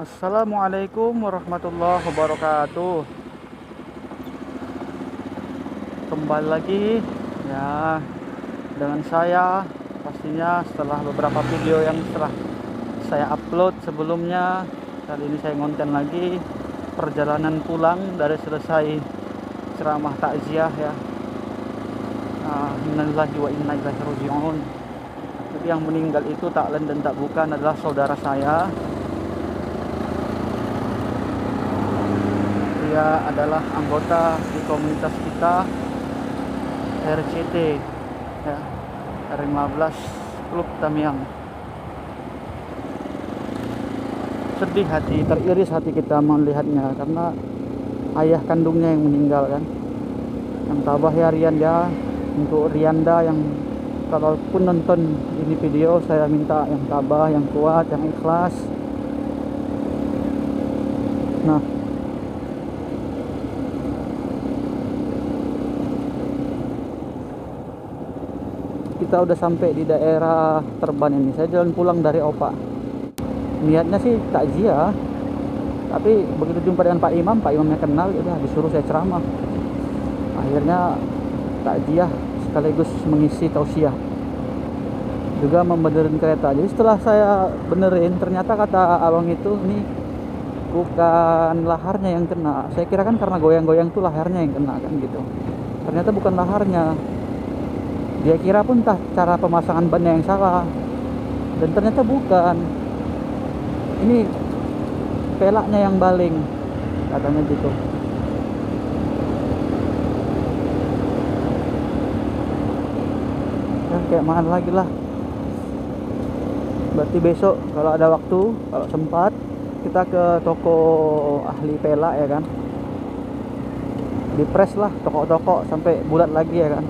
Assalamualaikum warahmatullahi wabarakatuh. Kembali lagi ya dengan saya, pastinya setelah beberapa video yang telah saya upload sebelumnya. Kali ini saya ngonten lagi perjalanan pulang dari selesai ceramah takziah ya. Innalillahi wa inna ilaihi raji'un. Jadi yang meninggal itu tak lain dan tak bukan adalah saudara saya. Dia adalah anggota di komunitas kita RCT ya, R15 Klub Tamiang. Sedih hati, teriris hati kita melihatnya karena ayah kandungnya yang meninggal kan. Yang tabah ya Rian ya. Untuk Rianda yang kalaupun nonton ini video, saya minta yang tabah, yang kuat, yang ikhlas. Nah, kita udah sampai di daerah Terban ini. Saya jalan pulang dari Opa. Niatnya sih takziah, tapi begitu jumpa dengan Pak Imamnya kenal, udah disuruh saya ceramah. Akhirnya takziah sekaligus mengisi tausiah, juga membenerin kereta. Jadi setelah saya benerin, ternyata kata abang itu, ini bukan laharnya yang kena. Saya kira kan karena goyang-goyang tuh laharnya yang kena kan gitu. Ternyata bukan laharnya. Dia kira pun entah cara pemasangan bannya yang salah, dan ternyata bukan. Ini pelaknya yang baling, katanya gitu. Ya, kayak mana lagi lah. Berarti besok kalau ada waktu, kalau sempat, kita ke toko ahli pelak ya kan. Dipres lah toko-toko sampai bulat lagi ya kan.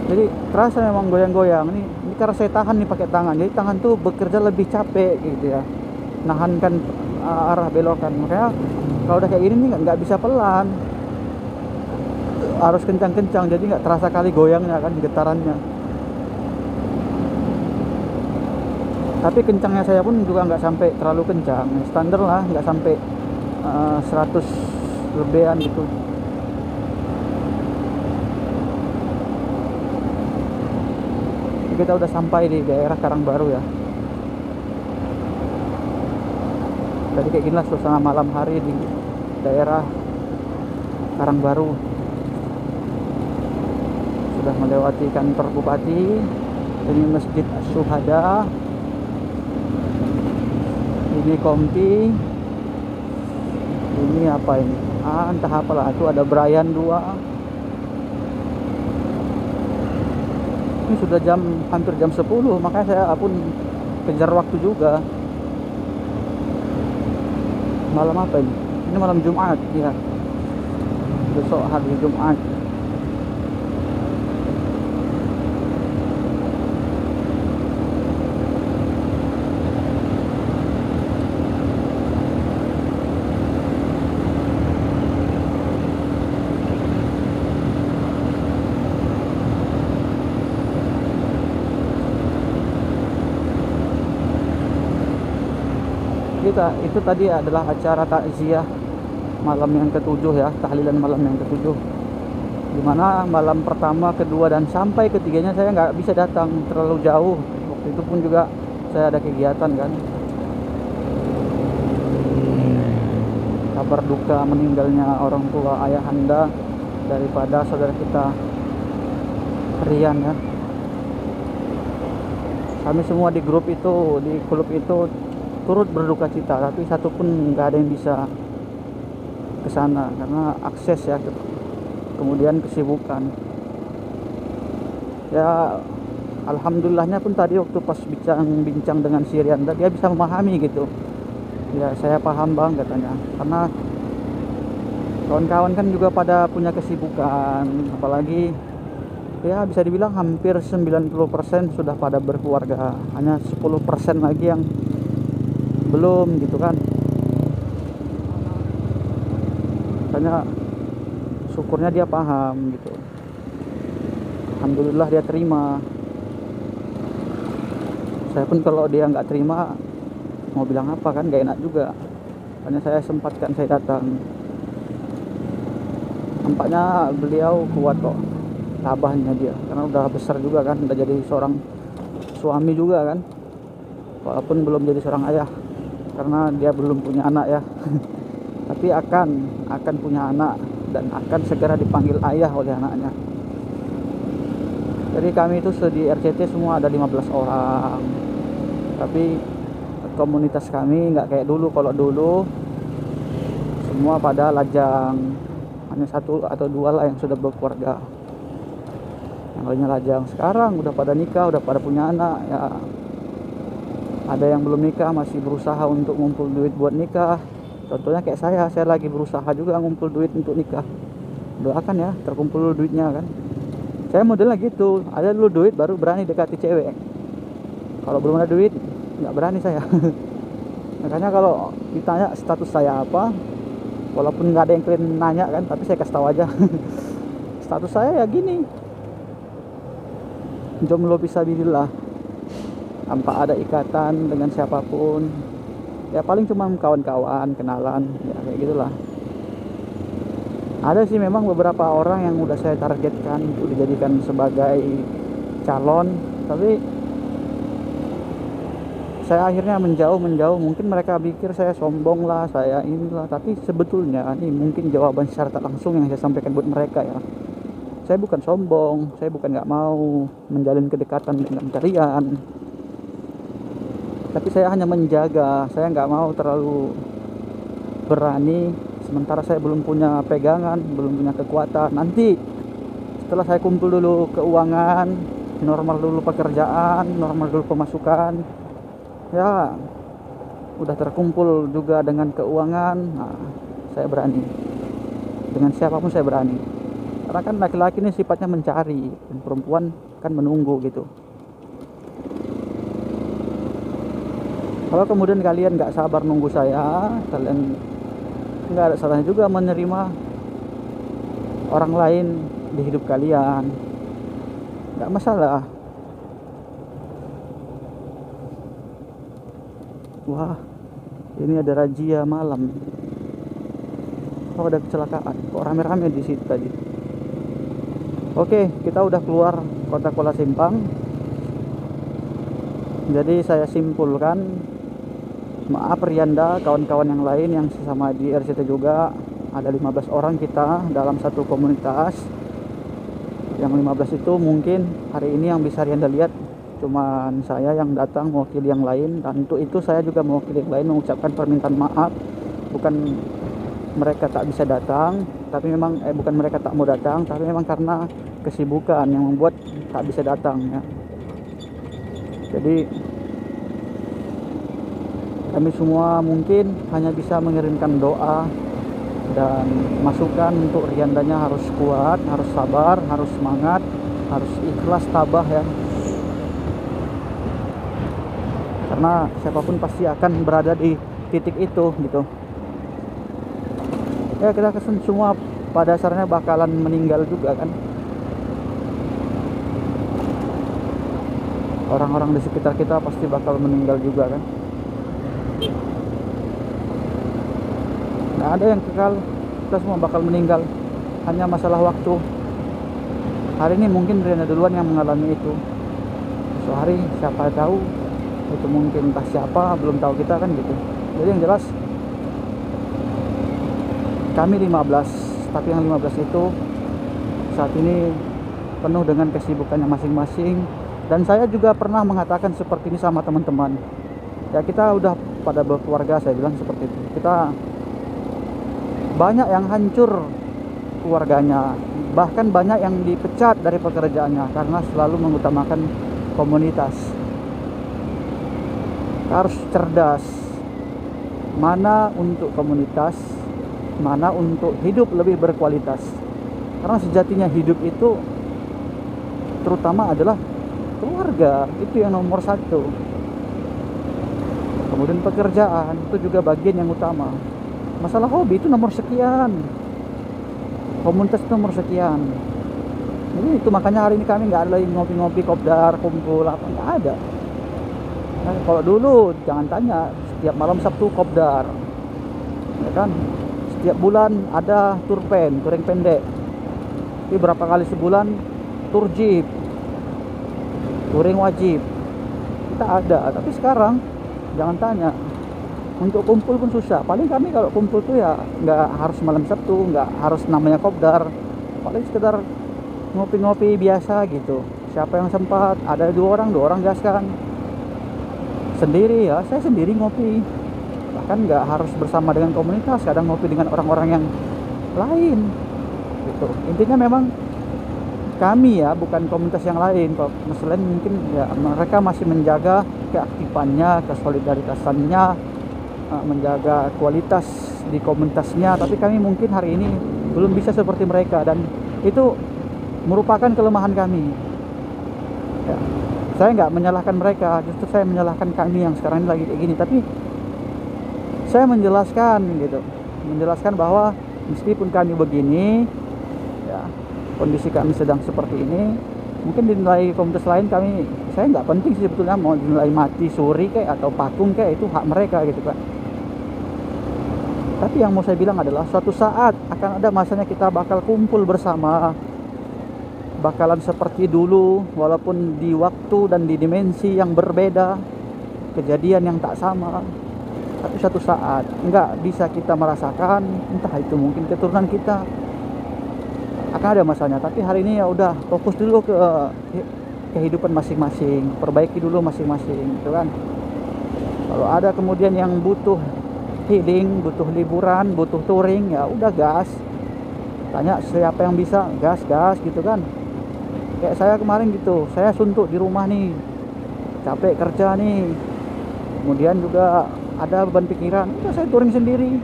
Jadi terasa memang goyang-goyang. Ini karena saya tahan nih pakai tangan, jadi tangan tuh bekerja lebih capek gitu ya, nahankan arah belokan. Makanya kalau udah kayak gini nih nggak bisa pelan, harus kencang-kencang, jadi nggak terasa kali goyangnya kan, getarannya. Tapi kencangnya saya pun juga nggak sampai terlalu kencang, standar lah, nggak sampai 100 lebihan gitu. Kita udah sampai di daerah Karangbaru ya. Jadi kayak ginilah suasana malam hari di daerah Karangbaru. Sudah melewati kantor bupati, ini Masjid Syuhada, ini Kompi, ini apa ini? Entah apalah, itu ada Brian 2. Ini sudah hampir jam 10, makanya saya pun kejar waktu juga. Malam apa ini? Ini malam Jumat ya. Besok hari Jumat. Itu tadi adalah acara takziah malam yang ketujuh ya, tahlilan malam yang ketujuh, dimana malam pertama, kedua, dan sampai ketiganya saya nggak bisa datang terlalu jauh. Waktu itu pun juga saya ada kegiatan kan. Kabar duka meninggalnya orang tua ayahanda daripada saudara kita Rian ya. Kami semua di grup itu, di klub itu turut berduka cita, tapi satu pun nggak ada yang bisa ke sana karena akses ya, kemudian kesibukan ya. Alhamdulillahnya pun tadi waktu pas bincang dengan si Rianda, dia bisa memahami gitu ya. Saya paham bang, katanya, karena kawan-kawan kan juga pada punya kesibukan, apalagi ya bisa dibilang hampir 90% sudah pada berkeluarga, hanya 10% lagi yang belum gitu kan. Makanya syukurnya dia paham gitu. Alhamdulillah dia terima. Saya pun kalau dia nggak terima mau bilang apa kan, gak enak juga. Hanya saya sempatkan, saya datang. Nampaknya beliau kuat kok, tabahnya dia, karena udah besar juga kan, udah jadi seorang suami juga kan, walaupun belum jadi seorang ayah karena dia belum punya anak ya. Tapi akan punya anak dan akan segera dipanggil ayah oleh anaknya. Jadi kami itu di RCT semua ada 15 orang. Tapi komunitas kami nggak kayak dulu. Kalau dulu semua pada lajang, hanya satu atau dua lah yang sudah berkeluarga, yang lainnya lajang. Sekarang udah pada nikah, udah pada punya anak ya. Ada yang belum nikah masih berusaha untuk ngumpul duit buat nikah. Contohnya kayak saya lagi berusaha juga ngumpul duit untuk nikah. Doakan ya, terkumpul duitnya kan. Saya modelnya gitu, ada dulu duit baru berani dekati cewek. Kalau belum ada duit nggak berani saya. Makanya kalau ditanya status saya apa, walaupun nggak ada yang kalian nanya kan, tapi saya kasih tahu aja. Status saya ya gini, jomblo fisabilillah, tanpa ada ikatan dengan siapapun. Ya paling cuma kawan-kawan, kenalan, ya kayak gitulah. Ada sih memang beberapa orang yang udah saya targetkan untuk dijadikan sebagai calon, tapi saya akhirnya menjauh. Mungkin mereka pikir saya sombong lah, saya inilah, tapi sebetulnya ini mungkin jawaban secara tak langsung yang saya sampaikan buat mereka ya. Saya bukan sombong, saya bukan nggak mau menjalin kedekatan dengan kalian, tapi saya hanya menjaga. Saya nggak mau terlalu berani sementara saya belum punya pegangan, belum punya kekuatan. Nanti setelah saya kumpul dulu keuangan, normal dulu pekerjaan, normal dulu pemasukan, ya udah terkumpul juga dengan keuangan, nah saya berani. Dengan siapapun saya berani, karena kan laki-laki ini sifatnya mencari dan perempuan kan menunggu gitu. Kalau kemudian kalian nggak sabar nunggu saya, kalian nggak ada salahnya juga menerima orang lain di hidup kalian, nggak masalah. Wah, ini ada razia malam. Oh, ada kecelakaan. Kok rame-rame di situ tadi? Oke, kita udah keluar kota Kuala Simpang. Jadi saya simpulkan, maaf Rianda, kawan-kawan yang lain yang sesama di RCT juga, ada 15 orang kita dalam satu komunitas. Yang 15 itu mungkin hari ini yang bisa Rianda lihat cuman saya yang datang mewakili yang lain, dan untuk itu saya juga mewakili yang lain mengucapkan permintaan maaf. Bukan mereka tak bisa datang, tapi memang bukan mereka tak mau datang, tapi memang karena kesibukan yang membuat tak bisa datang ya. Jadi kami semua mungkin hanya bisa mengirimkan doa dan masukan untuk Riandanya harus kuat, harus sabar, harus semangat, harus ikhlas, tabah ya. Karena siapapun pasti akan berada di titik itu gitu. Ya kita semua pada dasarnya bakalan meninggal juga kan. Orang-orang di sekitar kita pasti bakal meninggal juga kan. Nggak ada yang kekal, kita semua bakal meninggal, hanya masalah waktu. Hari ini mungkin Riana duluan yang mengalami itu, suatu hari siapa tahu itu mungkin entah siapa, belum tahu kita kan gitu. Jadi yang jelas kami 15, tapi yang 15 itu saat ini penuh dengan kesibukannya masing-masing. Dan saya juga pernah mengatakan seperti ini sama teman-teman. Ya kita udah pada berkeluarga, saya bilang seperti itu. Kita banyak yang hancur keluarganya, bahkan banyak yang dipecat dari pekerjaannya karena selalu mengutamakan komunitas. Kita harus cerdas, mana untuk komunitas, mana untuk hidup lebih berkualitas. Karena sejatinya hidup itu terutama adalah keluarga, itu yang nomor satu. Kemudian pekerjaan itu juga bagian yang utama. Masalah hobi itu nomor sekian, komunitas itu nomor sekian. Jadi itu makanya hari ini kami nggak ada lagi ngopi-ngopi, kopdar, kumpul apa, nggak ada. Nah, kalau dulu jangan tanya, setiap malam Sabtu kopdar, ya kan. Setiap bulan ada turpen, touring pendek. Tapi berapa kali sebulan tur jeep, touring wajib. Kita ada, tapi sekarang jangan tanya. Untuk kumpul pun susah. Paling kami kalau kumpul tuh ya nggak harus malam Sabtu, nggak harus namanya kopdar. Paling sekedar ngopi-ngopi biasa gitu. Siapa yang sempat, ada dua orang gaskan. Sendiri ya, saya sendiri ngopi. Bahkan nggak harus bersama dengan komunitas, kadang ngopi dengan orang-orang yang lain gitu. Intinya memang kami ya, bukan komunitas yang lain. Kalau masalah mungkin ya mereka masih menjaga keaktifannya, kesolidaritasannya, menjaga kualitas di komunitasnya, tapi kami mungkin hari ini belum bisa seperti mereka, dan itu merupakan kelemahan kami ya. Saya nggak menyalahkan mereka, justru saya menyalahkan kami yang sekarang ini lagi kayak gini. Tapi saya menjelaskan bahwa meskipun kami begini ya, kondisi kami sedang seperti ini, mungkin dinilai komunitas lain saya nggak penting sih sebetulnya, mau dinilai mati suri kayak atau patung kayak, itu hak mereka gitu kan. Tapi yang mau saya bilang adalah suatu saat akan ada masanya kita bakal kumpul bersama, bakalan seperti dulu, walaupun di waktu dan di dimensi yang berbeda, kejadian yang tak sama. Tapi suatu saat nggak bisa kita merasakan, entah itu mungkin keturunan kita, akan ada masanya. Tapi hari ini ya udah fokus dulu ke kehidupan masing-masing, perbaiki dulu masing-masing gitu kan. Kalau ada kemudian yang butuh healing, butuh liburan, butuh touring, ya udah gas. Tanya siapa yang bisa, gas gitu kan. Kayak saya kemarin gitu, saya suntuk di rumah nih, capek kerja nih, kemudian juga ada beban pikiran, udah saya touring sendiri.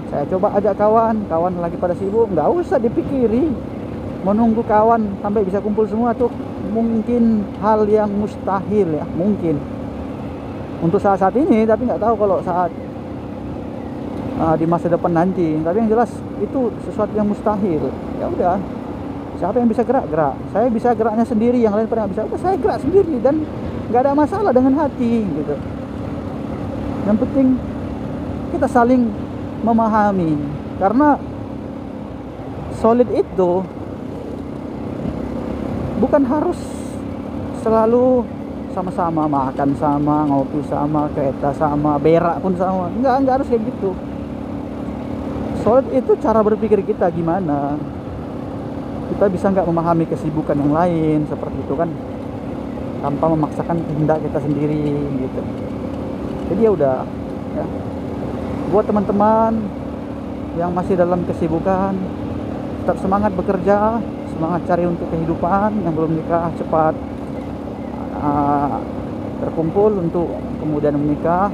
Saya coba ajak kawan lagi pada sibuk, nggak usah dipikiri. Menunggu kawan sampai bisa kumpul semua tuh mungkin hal yang mustahil ya, mungkin untuk saat ini, tapi nggak tahu kalau saat di masa depan nanti. Tapi yang jelas itu sesuatu yang mustahil. Ya udah, siapa yang bisa gerak. Saya bisa geraknya sendiri, yang lain pada nggak bisa. Udah saya gerak sendiri dan nggak ada masalah dengan hati gitu. Yang penting kita saling memahami, karena solid itu bukan harus selalu sama-sama makan sama, ngopi sama, kereta sama, berak pun sama. Nggak harus kayak gitu. Solid itu cara berpikir kita gimana. Kita bisa nggak memahami kesibukan yang lain seperti itu kan, tanpa memaksakan kehendak kita sendiri gitu. Jadi ya udah ya. Buat teman-teman yang masih dalam kesibukan, tetap semangat bekerja, semangat cari untuk kehidupan. Yang belum nikah cepat terkumpul untuk kemudian menikah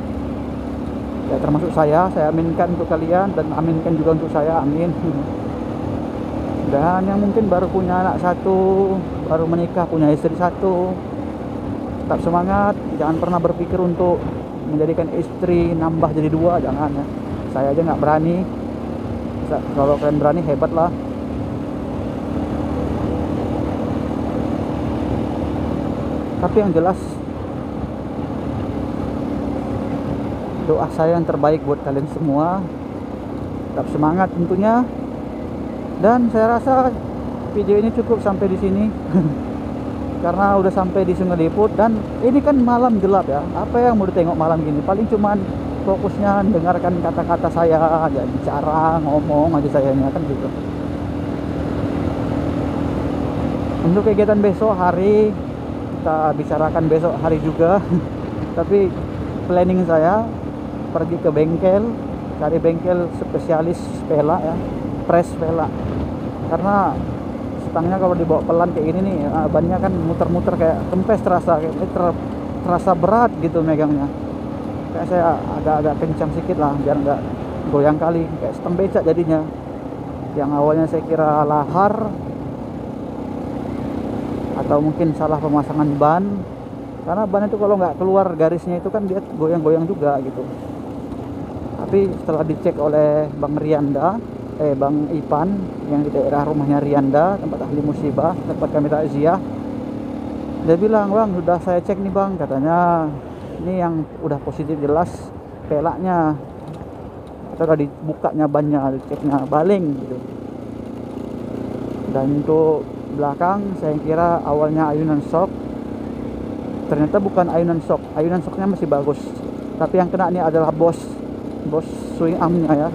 ya, termasuk saya aminkan untuk kalian dan aminkan juga untuk saya, amin. Dan yang mungkin baru punya anak satu, baru menikah punya istri satu, tetap semangat, jangan pernah berpikir untuk menjadikan istri nambah jadi dua, jangan ya. Saya aja nggak berani. Kalau kalian berani, hebat lah. Tapi yang jelas doa saya yang terbaik buat kalian semua. Tetap semangat tentunya. Dan saya rasa video ini cukup sampai di sini. Karena udah sampai di Sungai Liput dan ini kan malam gelap ya. Apa yang mau ditengok malam gini? Paling cuman fokusnya dengarkan kata-kata saya aja, bicara, ngomong aja sayanya kan gitu. Untuk kegiatan besok hari, kita bicarakan besok hari juga. Tapi planning saya pergi ke bengkel, cari bengkel spesialis vela ya, press vela. Karena stangnya kalau dibawa pelan kayak gini nih, bannya kan muter-muter kayak kempes, terasa berat gitu megangnya. Kayak saya agak-agak kencang sedikit lah biar nggak goyang kali, kayak stang becak jadinya. Yang awalnya saya kira lahar atau mungkin salah pemasangan ban, karena ban itu kalau nggak keluar garisnya itu kan dia goyang-goyang juga gitu. Tapi setelah dicek oleh Bang Ipan yang di daerah rumahnya Rianda, tempat ahli musibah, tempat kami takziah, dia bilang, "Bang, sudah saya cek nih Bang," katanya, "ini yang udah positif jelas pelaknya atau udah dibukanya bannya, ceknya baling gitu. Dan untuk belakang saya kira awalnya ayunan shock, ternyata bukan ayunan shock. Ayunan shocknya masih bagus, tapi yang kena ini adalah bos swing armnya ya.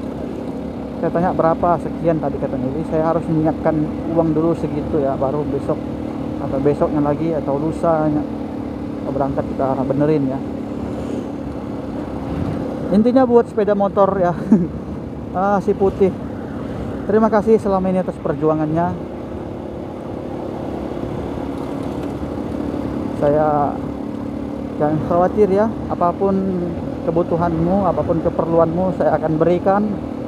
Saya tanya berapa, sekian tadi katanya. Jadi saya harus menyiapkan uang dulu segitu ya, baru besok atau besoknya lagi atau lusanya berangkat kita benerin ya. Intinya buat sepeda motor ya. Si putih, terima kasih selama ini atas perjuangannya. Saya jangan khawatir ya, apapun kebutuhanmu, apapun keperluanmu saya akan berikan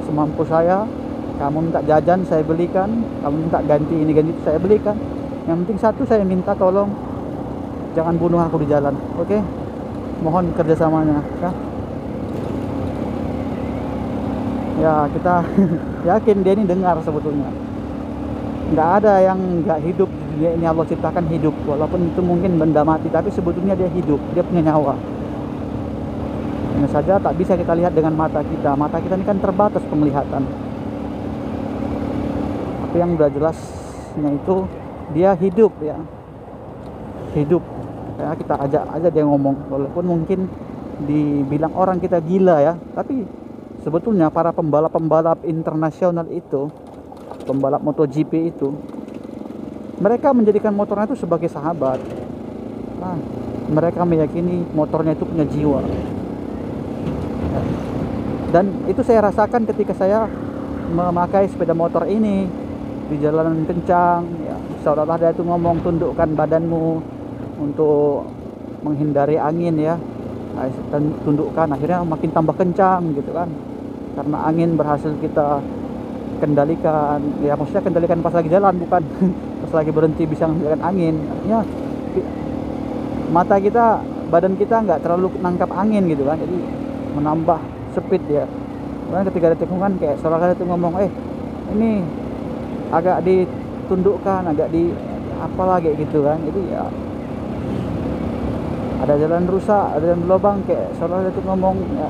semampu saya. Kamu minta jajan saya belikan, kamu minta ganti ini ganti itu saya belikan. Yang penting satu, saya minta tolong jangan bunuh aku di jalan, oke? Mohon kerjasamanya ya. Ya kita yakin dia ini dengar sebetulnya. Nggak ada yang nggak hidup di dunia ini, Allah ciptakan hidup. Walaupun itu mungkin benda mati, tapi sebetulnya dia hidup, dia punya nyawa. Hanya saja tak bisa kita lihat dengan mata kita. Mata kita ini kan terbatas penglihatan. Tapi yang udah jelasnya itu dia hidup ya, hidup ya. Kita ajak aja dia ngomong, walaupun mungkin dibilang orang kita gila ya, tapi sebetulnya para pembalap-pembalap internasional itu, pembalap MotoGP itu, mereka menjadikan motornya itu sebagai sahabat. Nah, mereka meyakini motornya itu punya jiwa. Dan itu saya rasakan ketika saya memakai sepeda motor ini di jalanan kencang ya. Seolah-olah dia itu ngomong, tundukkan badanmu untuk menghindari angin ya. Dan tundukkan, akhirnya makin tambah kencang gitu kan. Karena angin berhasil kita kendalikan ya, maksudnya kendalikan pas lagi jalan, bukan pas lagi berhenti bisa mengendalikan angin. Artinya mata kita, badan kita nggak terlalu nangkap angin gitu kan, jadi menambah speed ya. Karena ketika ada tikungan kayak seolah-olah itu ngomong, ini agak ditundukkan, agak di apalah kayak gitu kan. Jadi ya ada jalan rusak, ada jalan lubang, kayak seolah-olah itu ngomong ya,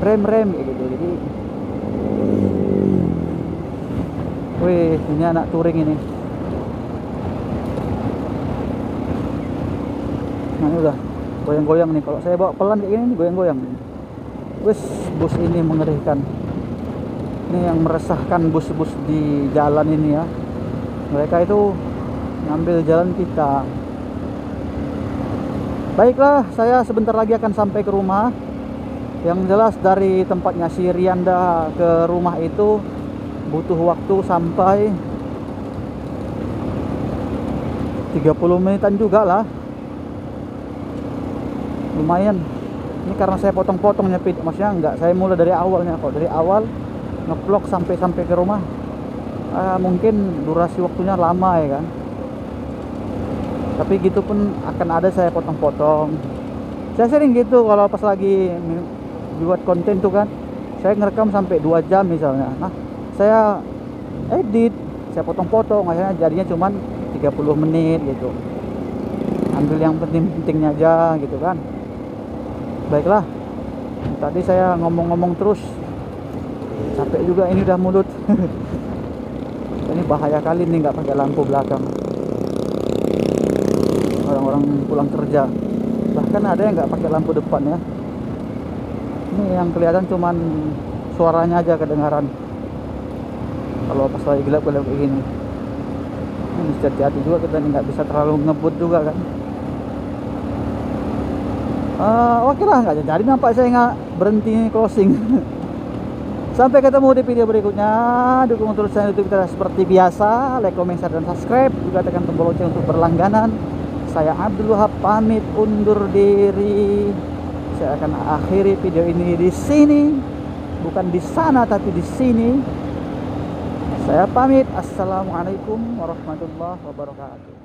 rem kayak gitu. Jadi wih, ini anak touring ini. Nah ini udah goyang-goyang nih. Kalau saya bawa pelan kayak gini goyang-goyang. Wis, bus ini mengerikan. Ini yang meresahkan bus-bus di jalan ini ya. Mereka itu ngambil jalan kita. Baiklah, saya sebentar lagi akan sampai ke rumah. Yang jelas dari tempatnya si Rianda ke rumah itu butuh waktu sampai 30 menitan juga lah. Lumayan. Ini karena saya potong-potong nyepit, maksudnya enggak saya mulai dari awalnya kok. Dari awal ngevlog sampai ke rumah, mungkin durasi waktunya lama ya kan. Tapi gitu pun akan ada saya potong-potong. Saya sering gitu kalau pas lagi buat konten tuh kan, saya ngerekam sampai 2 jam misalnya. Nah, saya edit, saya potong-potong, akhirnya jadinya cuman 30 menit gitu. Ambil yang penting-pentingnya aja gitu kan. Baiklah, tadi saya ngomong-ngomong terus, capek juga ini udah mulut. Ini bahaya kali nih nggak pakai lampu belakang. Orang-orang pulang kerja, bahkan ada yang nggak pakai lampu depan ya. Ini yang kelihatan cuman suaranya aja kedengaran. Kalau pas lagi gelap-gelap kayak gini, ini hati-hati juga, kita nggak bisa terlalu ngebut juga kan. Oke lah, nggak jadi nampak saya nggak berhenti closing. Sampai ketemu di video berikutnya. Dukung terus channel YouTube kita seperti biasa, like, comment, share, dan subscribe. Juga tekan tombol lonceng untuk berlangganan. Saya Abdul Wahab pamit undur diri. Saya akan akhiri video ini di sini, bukan di sana tapi di sini. Saya pamit. Assalamualaikum warahmatullahi wabarakatuh.